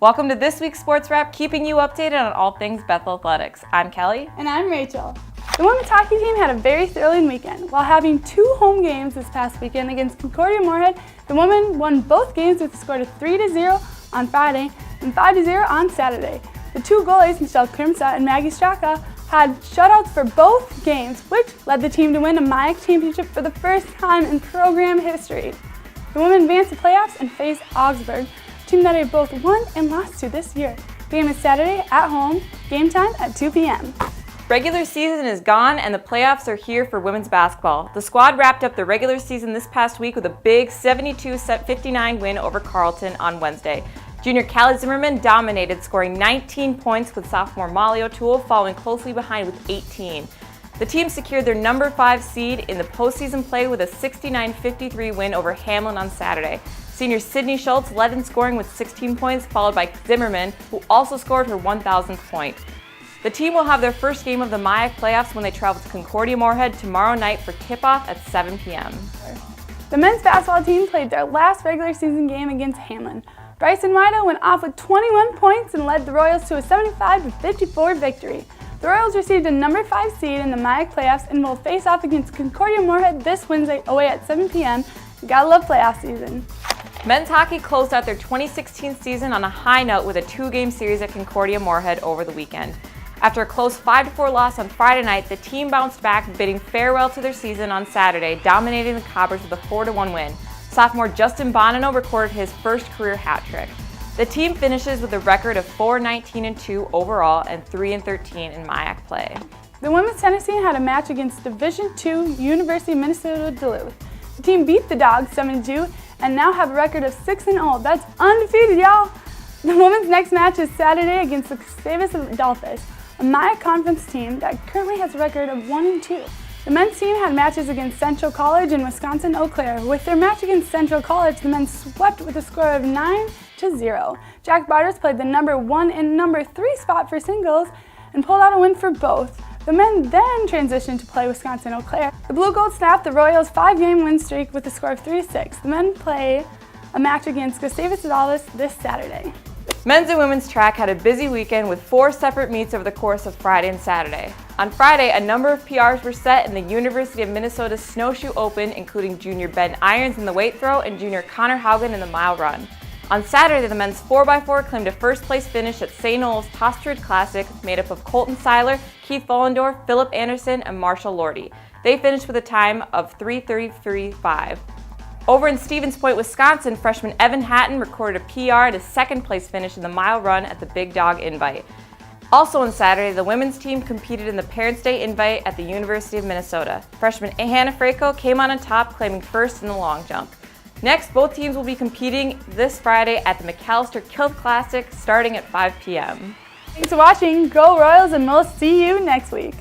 Welcome to this week's Sports Wrap, keeping you updated on all things Bethel Athletics. I'm Kelly. And I'm Rachel. The women's hockey team had a very thrilling weekend. While having 2 home games this past weekend against Concordia Moorhead, the women won both games with a score of 3-0 on Friday and 5-0 on Saturday. The 2 goalies, Michelle Krimsa and Maggie Straka, had shutouts for both games, which led the team to win a MIAC championship for the first time in program history. The women advanced to playoffs and face Augsburg, a team that they both won and lost to this year. The game is Saturday at home, game time at 2 p.m. Regular season is gone and the playoffs are here for women's basketball. The squad wrapped up the regular season this past week with a big 72-59 win over Carleton on Wednesday. Junior Callie Zimmerman dominated, scoring 19 points with sophomore Molly O'Toole following closely behind with 18. The team secured their number 5 seed in the postseason play with a 69-53 win over Hamlin on Saturday. Senior Sydney Schultz led in scoring with 16 points, followed by Zimmerman, who also scored her 1,000th point. The team will have their first game of the MIAC playoffs when they travel to Concordia Moorhead tomorrow night for tip-off at 7 p.m. The men's basketball team played their last regular season game against Hamlin. Bryson Wida went off with 21 points and led the Royals to a 75-54 victory. The Royals received a number 5 seed in the MIAC playoffs and will face off against Concordia Moorhead this Wednesday away at 7 p.m. Gotta love playoff season. Men's hockey closed out their 2016 season on a high note with a 2-game series at Concordia Moorhead over the weekend. After a close 5-4 loss on Friday night, the team bounced back, bidding farewell to their season on Saturday, dominating the Cobbers with a 4-1 win. Sophomore Justin Bonino recorded his first career hat trick. The team finishes with a record of 4-19-2 overall and 3-13 in MIAC play. The women's tennis team had a match against Division II University of Minnesota Duluth. The team beat the Dogs 7-2 and now have a record of 6-0. That's undefeated, y'all! The women's next match is Saturday against the Gustavus Adolphus, a MIAC conference team that currently has a record of 1-2. The men's team had matches against Central College and Wisconsin Eau Claire. With their match against Central College, the men swept with a score of 9-0. Jack Barters played the number 1 and number 3 spot for singles and pulled out a win for both. The men then transitioned to play Wisconsin Eau Claire. The Blue Gold snapped the Royals' 5-game win streak with a score of 3-6. The men play a match against Gustavus Adolphus this Saturday. Men's and women's track had a busy weekend with 4 separate meets over the course of Friday and Saturday. On Friday, a number of PRs were set in the University of Minnesota Snowshoe Open, including junior Ben Irons in the weight throw and junior Connor Haugen in the mile run. On Saturday, the men's 4x4 claimed a first-place finish at St. Noel's Tostred Classic, made up of Colton Seiler, Keith Follendorf, Philip Anderson, and Marshall Lordy. They finished with a time of 3:33.5. Over in Stevens Point, Wisconsin, freshman Evan Hatton recorded a PR and a second-place finish in the mile run at the Big Dog Invite. Also on Saturday, the women's team competed in the Parents' Day Invite at the University of Minnesota. Freshman Hannah Frayko came on top, claiming first in the long jump. Next, both teams will be competing this Friday at the McAllister Kilt Classic starting at 5 p.m. Thanks for watching. Go Royals, and we'll see you next week.